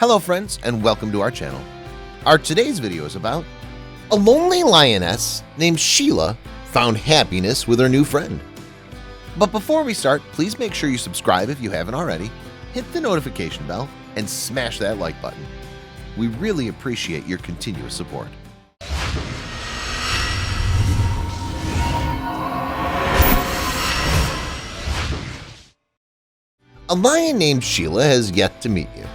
Hello friends and welcome to our channel. Our today's video is about a lonely lioness named Shiela found happiness with her new friend. But before we start, please make sure you subscribe if you haven't already, hit the notification bell, and smash that like button. We really appreciate your continuous support. A lion named Shiela has yet to meet you.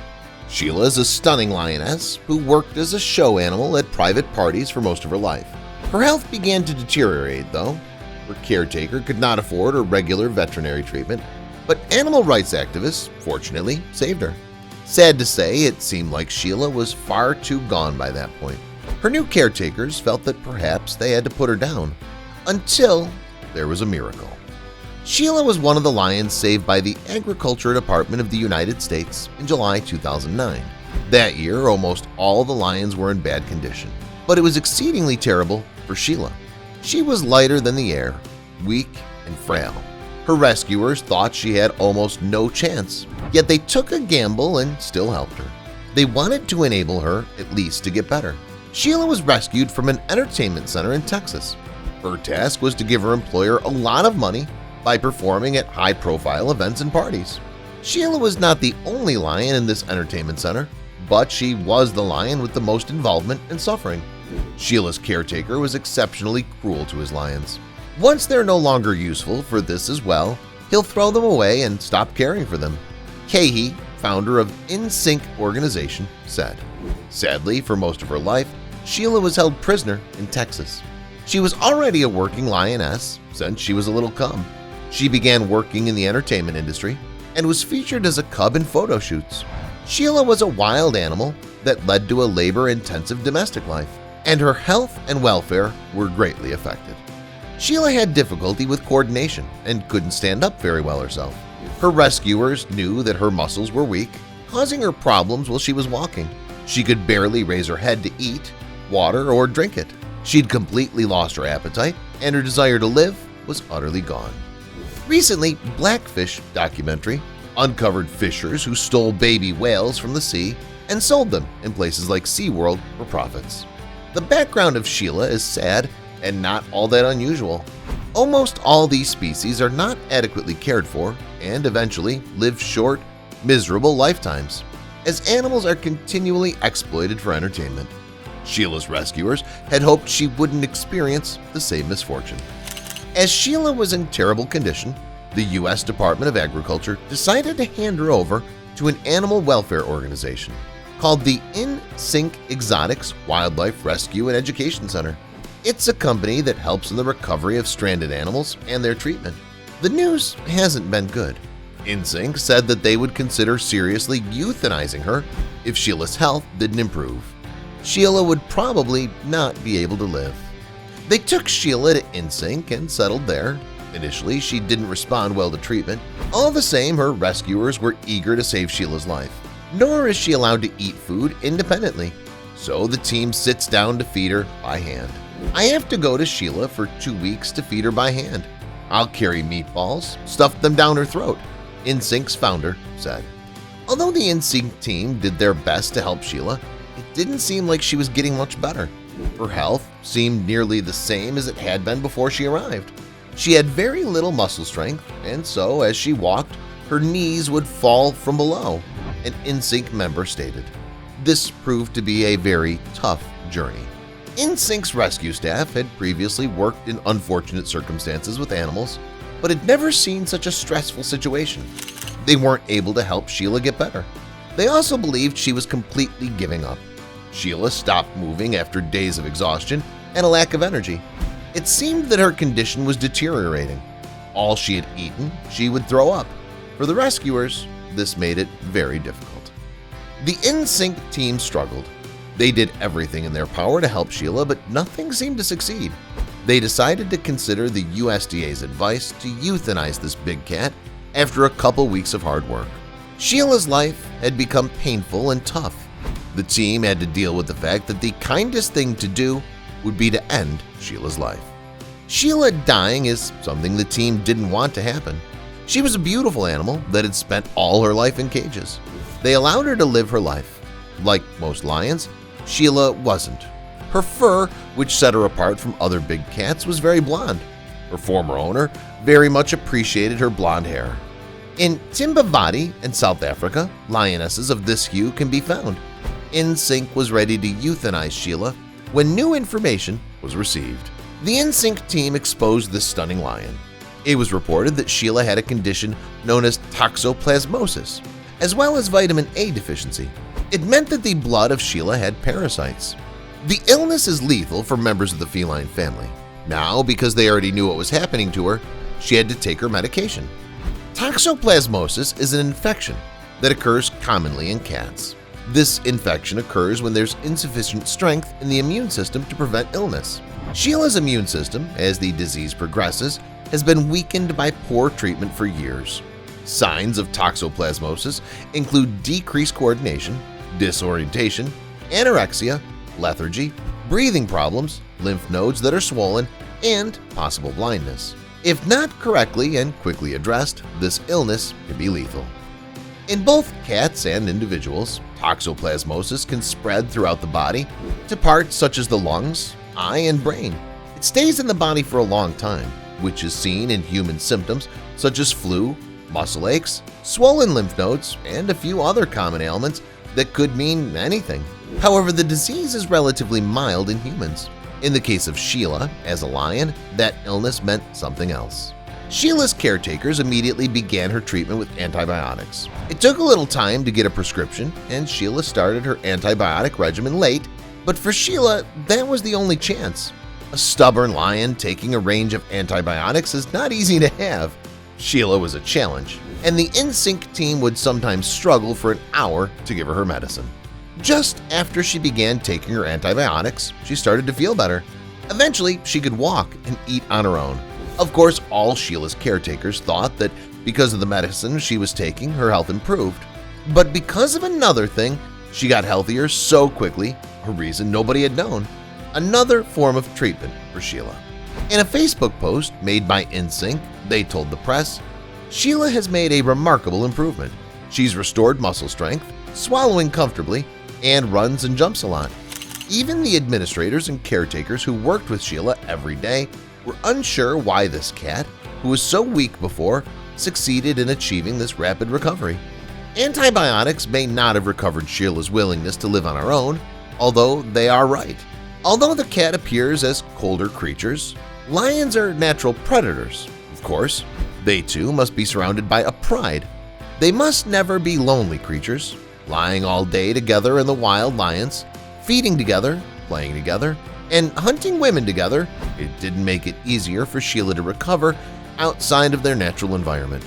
Shiela is a stunning lioness who worked as a show animal at private parties for most of her life. Her health began to deteriorate, though. Her caretaker could not afford a regular veterinary treatment, but animal rights activists, fortunately, saved her. Sad to say, it seemed like Shiela was far too gone by that point. Her new caretakers felt that perhaps they had to put her down, until there was a miracle. Shiela was one of the lions saved by the Agriculture Department of the United States in July 2009. That year, almost all the lions were in bad condition, but it was exceedingly terrible for Shiela. She was lighter than the air, weak and frail. Her rescuers thought she had almost no chance, yet they took a gamble and still helped her. They wanted to enable her at least to get better. Shiela was rescued from an entertainment center in Texas. Her task was to give her employer a lot of money by performing at high-profile events and parties. Shiela was not the only lion in this entertainment center, but she was the lion with the most involvement and suffering. Shiela's caretaker was exceptionally cruel to his lions. Once they're no longer useful for this as well, he'll throw them away and stop caring for them. Kahi, founder of In Sync organization, said. Sadly, for most of her life, Shiela was held prisoner in Texas. She was already a working lioness since she was a little cub. She began working in the entertainment industry and was featured as a cub in photo shoots. Shiela was a wild animal that led to a labor-intensive domestic life, and her health and welfare were greatly affected. Shiela had difficulty with coordination and couldn't stand up very well herself. Her rescuers knew that her muscles were weak, causing her problems while she was walking. She could barely raise her head to eat, water, or drink it. She'd completely lost her appetite, and her desire to live was utterly gone. Recently, Blackfish documentary uncovered fishers who stole baby whales from the sea and sold them in places like SeaWorld for profits. The background of Shiela is sad and not all that unusual. Almost all these species are not adequately cared for and eventually live short, miserable lifetimes, as animals are continually exploited for entertainment. Shiela's rescuers had hoped she wouldn't experience the same misfortune. As Shiela was in terrible condition, the U.S. Department of Agriculture decided to hand her over to an animal welfare organization called the In Sync Exotics Wildlife Rescue and Education Center. It's a company that helps in the recovery of stranded animals and their treatment. The news hasn't been good. In Sync said that they would consider seriously euthanizing her if Shiela's health didn't improve. Shiela would probably not be able to live. They took Shiela to In Sync and settled there. Initially, she didn't respond well to treatment. All the same, her rescuers were eager to save Shiela's life. Nor is she allowed to eat food independently, so the team sits down to feed her by hand. I have to go to Shiela for 2 weeks to feed her by hand. I'll carry meatballs, stuff them down her throat, In Sync's founder said. Although the In Sync team did their best to help Shiela, it didn't seem like she was getting much better. Her health seemed nearly the same as it had been before she arrived. She had very little muscle strength, and so as she walked, her knees would fall from below, an In Sync member stated. This proved to be a very tough journey. In Sync's rescue staff had previously worked in unfortunate circumstances with animals, but had never seen such a stressful situation. They weren't able to help Shiela get better. They also believed she was completely giving up. Shiela stopped moving after days of exhaustion and a lack of energy. It seemed that her condition was deteriorating. All she had eaten, she would throw up. For the rescuers, this made it very difficult. The In Sync team struggled. They did everything in their power to help Shiela, but nothing seemed to succeed. They decided to consider the USDA's advice to euthanize this big cat after a couple weeks of hard work. Shiela's life had become painful and tough. The team had to deal with the fact that the kindest thing to do would be to end Shiela's life. Shiela dying is something the team didn't want to happen. She was a beautiful animal that had spent all her life in cages. They allowed her to live her life. Like most lions, Shiela wasn't. Her fur, which set her apart from other big cats, was very blonde. Her former owner very much appreciated her blonde hair. In Timbavati and South Africa, lionesses of this hue can be found. InSync was ready to euthanize Shiela when new information was received. The InSync team exposed this stunning lion. It was reported that Shiela had a condition known as toxoplasmosis, as well as vitamin A deficiency. It meant that the blood of Shiela had parasites. The illness is lethal for members of the feline family. Now, because they already knew what was happening to her, she had to take her medication. Toxoplasmosis is an infection that occurs commonly in cats. This infection occurs when there's insufficient strength in the immune system to prevent illness. Shiela's immune system, as the disease progresses, has been weakened by poor treatment for years. Signs of toxoplasmosis include decreased coordination, disorientation, anorexia, lethargy, breathing problems, lymph nodes that are swollen, and possible blindness. If not correctly and quickly addressed, this illness can be lethal. In both cats and individuals, toxoplasmosis can spread throughout the body to parts such as the lungs, eye, and brain. It stays in the body for a long time, which is seen in human symptoms such as flu, muscle aches, swollen lymph nodes, and a few other common ailments that could mean anything. However, the disease is relatively mild in humans. In the case of Shiela, as a lion, that illness meant something else. Shiela's caretakers immediately began her treatment with antibiotics. It took a little time to get a prescription, and Shiela started her antibiotic regimen late, but for Shiela, that was the only chance. A stubborn lion taking a range of antibiotics is not easy to have. Shiela was a challenge, and the InSync team would sometimes struggle for an hour to give her medicine. Just after she began taking her antibiotics, she started to feel better. Eventually, she could walk and eat on her own. Of course, all Shiela's caretakers thought that because of the medicine she was taking, her health improved. But because of another thing, she got healthier so quickly, a reason nobody had known. Another form of treatment for Shiela. In a Facebook post made by InSync, they told the press, "Shiela has made a remarkable improvement. She's restored muscle strength, swallowing comfortably, and runs and jumps a lot." Even the administrators and caretakers who worked with Shiela every day were unsure why this cat, who was so weak before, succeeded in achieving this rapid recovery. Antibiotics may not have recovered Shiela's willingness to live on her own, although they are right. Although the cat appears as colder creatures, lions are natural predators. Of course, they too must be surrounded by a pride. They must never be lonely creatures, lying all day together in the wild lions, feeding together, playing together, and hunting women together. It didn't make it easier for Shiela to recover outside of their natural environment.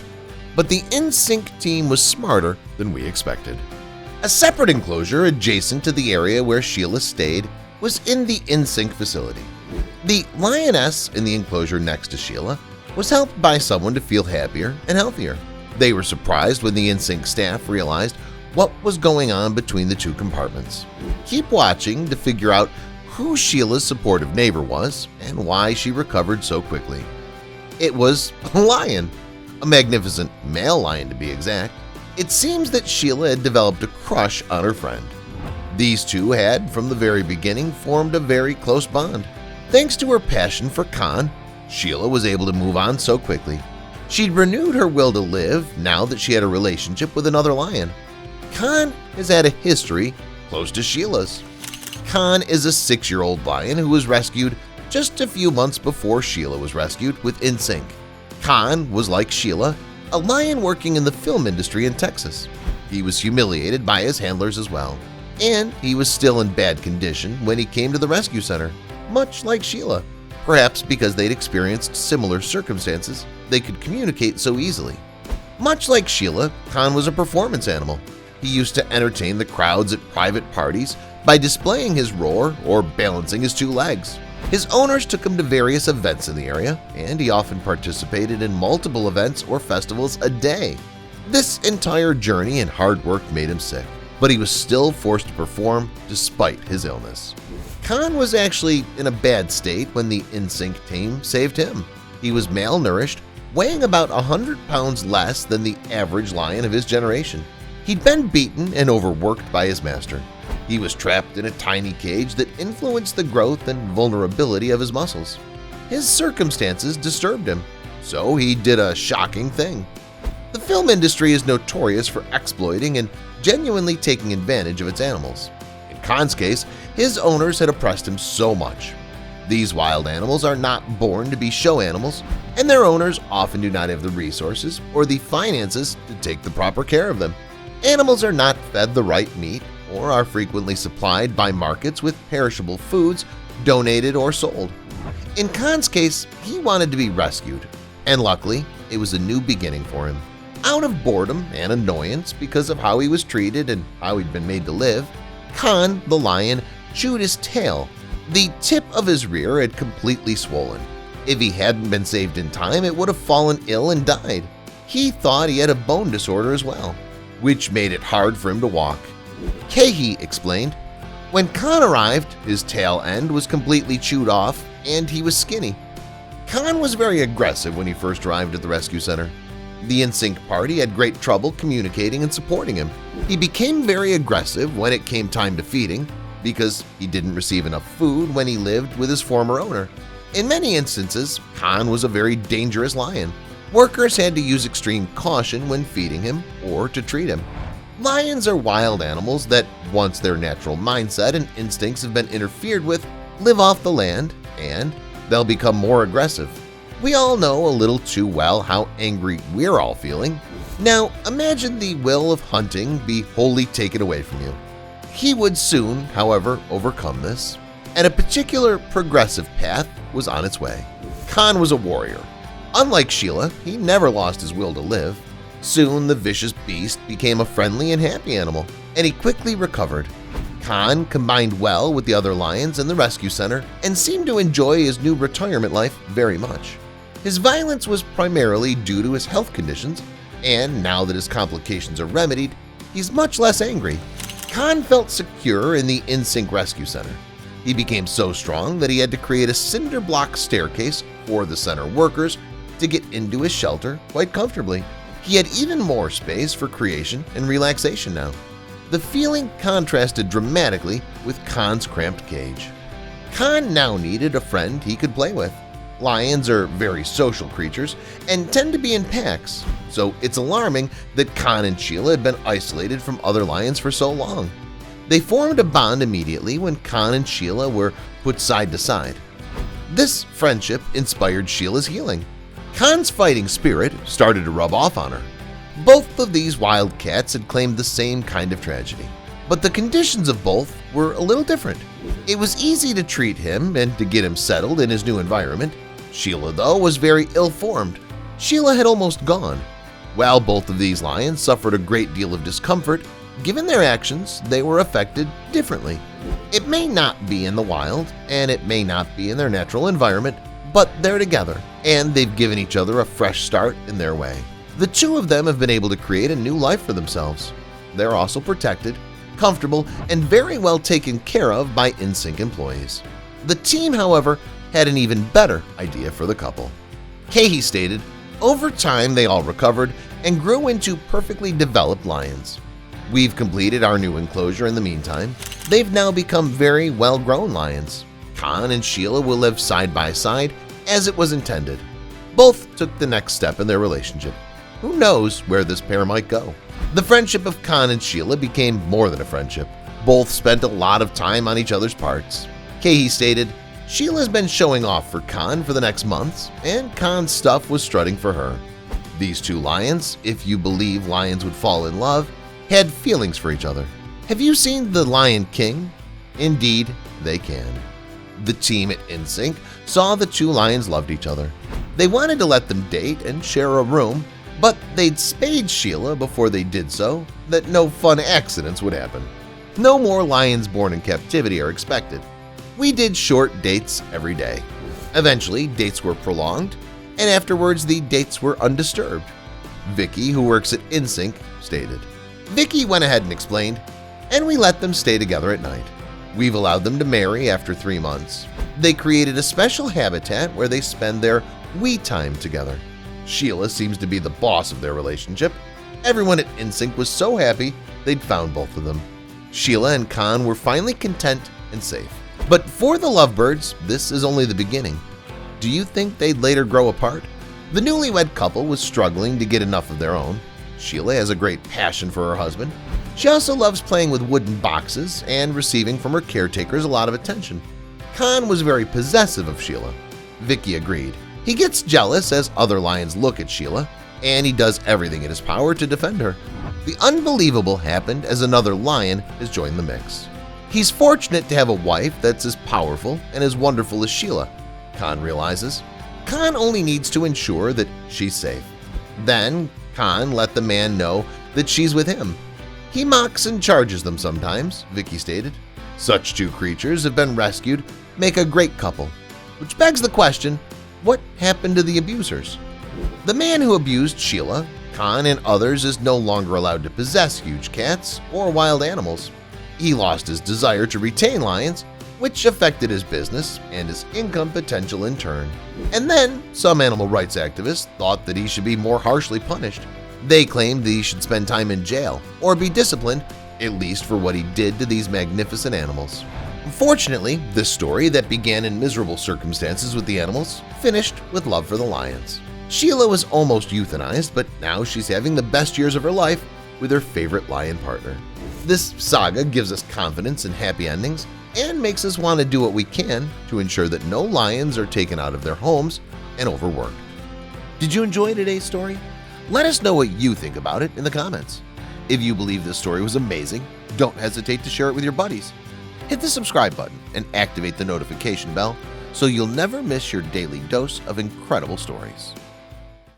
But the InSync team was smarter than we expected. A separate enclosure adjacent to the area where Shiela stayed was in the InSync facility. The Lioness in the enclosure next to Shiela was helped by someone to feel happier and healthier. They were surprised when the InSync staff realized what was going on between the two compartments. Keep watching to figure out who Shiela's supportive neighbor was and why she recovered so quickly. It was a lion, a magnificent male lion to be exact. It seems that Shiela had developed a crush on her friend. These two had, from the very beginning, formed a very close bond. Thanks to her passion for Khan, Shiela was able to move on so quickly. She'd renewed her will to live now that she had a relationship with another lion. Khan has had a history close to Shiela's. Khan is a 6-year-old lion who was rescued just a few months before Shiela was rescued with InSync. Khan was like Shiela, a lion working in the film industry in Texas. He was humiliated by his handlers as well, and he was still in bad condition when he came to the rescue center, much like Shiela. Perhaps because they'd experienced similar circumstances, they could communicate so easily. Much like Shiela, Khan was a performance animal. He used to entertain the crowds at private parties by displaying his roar or balancing his 2 legs. His owners took him to various events in the area, and he often participated in multiple events or festivals a day. This entire journey and hard work made him sick, but he was still forced to perform despite his illness. Khan was actually in a bad state when the InSync team saved him. He was malnourished, weighing about 100 pounds less than the average lion of his generation. He'd been beaten and overworked by his master. He was trapped in a tiny cage that influenced the growth and vulnerability of his muscles. His circumstances disturbed him, so he did a shocking thing. The film industry is notorious for exploiting and genuinely taking advantage of its animals. In Khan's case, his owners had oppressed him so much. These wild animals are not born to be show animals, and their owners often do not have the resources or the finances to take the proper care of them. Animals are not fed the right meat or are frequently supplied by markets with perishable foods donated or sold. In Khan's case, he wanted to be rescued, and luckily, it was a new beginning for him. Out of boredom and annoyance because of how he was treated and how he'd been made to live, Khan, the lion, chewed his tail. The tip of his rear had completely swollen. If he hadn't been saved in time, it would have fallen ill and died. He thought he had a bone disorder as well, which made it hard for him to walk. Kehi explained, when Khan arrived, his tail end was completely chewed off and he was skinny. Khan was very aggressive when he first arrived at the rescue center. The NSYNC party had great trouble communicating and supporting him. He became very aggressive when it came time to feeding because he didn't receive enough food when he lived with his former owner. In many instances, Khan was a very dangerous lion. Workers had to use extreme caution when feeding him or to treat him. Lions are wild animals that, once their natural mindset and instincts have been interfered with, live off the land and they'll become more aggressive. We all know a little too well how angry we're all feeling. Now imagine the will of hunting be wholly taken away from you. He would soon, however, overcome this, and a particular progressive path was on its way. Khan was a warrior. Unlike Shiela, he never lost his will to live. Soon the vicious beast became a friendly and happy animal, and he quickly recovered. Khan combined well with the other lions in the rescue center and seemed to enjoy his new retirement life very much. His violence was primarily due to his health conditions, and now that his complications are remedied, he's much less angry. Khan felt secure in the NSYNC rescue center. He became so strong that he had to create a cinder block staircase for the center workers to get into his shelter quite comfortably. He had even more space for creation and relaxation now. The feeling contrasted dramatically with Khan's cramped cage. Khan now needed a friend he could play with. Lions are very social creatures and tend to be in packs, so it's alarming that Khan and Shiela had been isolated from other lions for so long. They formed a bond immediately when Khan and Shiela were put side to side. This friendship inspired Sheila's healing. Khan's fighting spirit started to rub off on her. Both of these wild cats had claimed the same kind of tragedy, but the conditions of both were a little different. It was easy to treat him and to get him settled in his new environment. Shiela, though, was very ill-formed. Shiela had almost gone. While both of these lions suffered a great deal of discomfort, given their actions, they were affected differently. It may not be in the wild, and it may not be in their natural environment, but they're together, and they've given each other a fresh start in their way. The two of them have been able to create a new life for themselves. They're also protected, comfortable, and very well taken care of by NSYNC employees. The team, however, had an even better idea for the couple. Kehi stated, over time they all recovered and grew into perfectly developed lions. We've completed our new enclosure in the meantime. They've now become very well-grown lions. Khan and Shiela will live side by side as it was intended. Both took the next step in their relationship. Who knows where this pair might go? The friendship of Khan and Shiela became more than a friendship. Both spent a lot of time on each other's parts. Kehi stated, Sheila's been showing off for Khan for the next months, and Khan's stuff was strutting for her. These two lions, if you believe lions would fall in love, had feelings for each other. Have you seen The Lion King? Indeed, they can. The team at NSYNC saw the two lions loved each other. They wanted to let them date and share a room, but they'd spayed Shiela before they did so that no fun accidents would happen. No more lions born in captivity are expected. We did short dates every day. Eventually, dates were prolonged, and afterwards the dates were undisturbed. Vicky, who works at NSYNC, stated. Vicky went ahead and explained, and we let them stay together at night. We've allowed them to marry after 3 months. They created a special habitat where they spend their we time together. Shiela seems to be the boss of their relationship. Everyone at Insync was so happy they'd found both of them. Shiela and Khan were finally content and safe. But for the lovebirds, this is only the beginning. Do you think they'd later grow apart? The newlywed couple was struggling to get enough of their own. Shiela has a great passion for her husband. She also loves playing with wooden boxes and receiving from her caretakers a lot of attention. Khan was very possessive of Shiela. Vicky agreed. He gets jealous as other lions look at Shiela, and he does everything in his power to defend her. The unbelievable happened as another lion has joined the mix. He's fortunate to have a wife that's as powerful and as wonderful as Shiela, Khan realizes. Khan only needs to ensure that she's safe. Then Khan let the man know that she's with him. He mocks and charges them sometimes, Vicky stated. Such two creatures have been rescued, make a great couple. Which begs the question, what happened to the abusers? The man who abused Shiela, Khan, and others is no longer allowed to possess huge cats or wild animals. He lost his desire to retain lions, which affected his business and his income potential in turn. And then some animal rights activists thought that he should be more harshly punished. They claimed that he should spend time in jail or be disciplined, at least for what he did to these magnificent animals. Fortunately, this story that began in miserable circumstances with the animals finished with love for the lions. Shiela was almost euthanized, but now she's having the best years of her life with her favorite lion partner. This saga gives us confidence and happy endings and makes us want to do what we can to ensure that no lions are taken out of their homes and overworked. Did you enjoy today's story? Let us know what you think about it in the comments. If you believe this story was amazing, don't hesitate to share it with your buddies. Hit the subscribe button and activate the notification bell so you'll never miss your daily dose of incredible stories.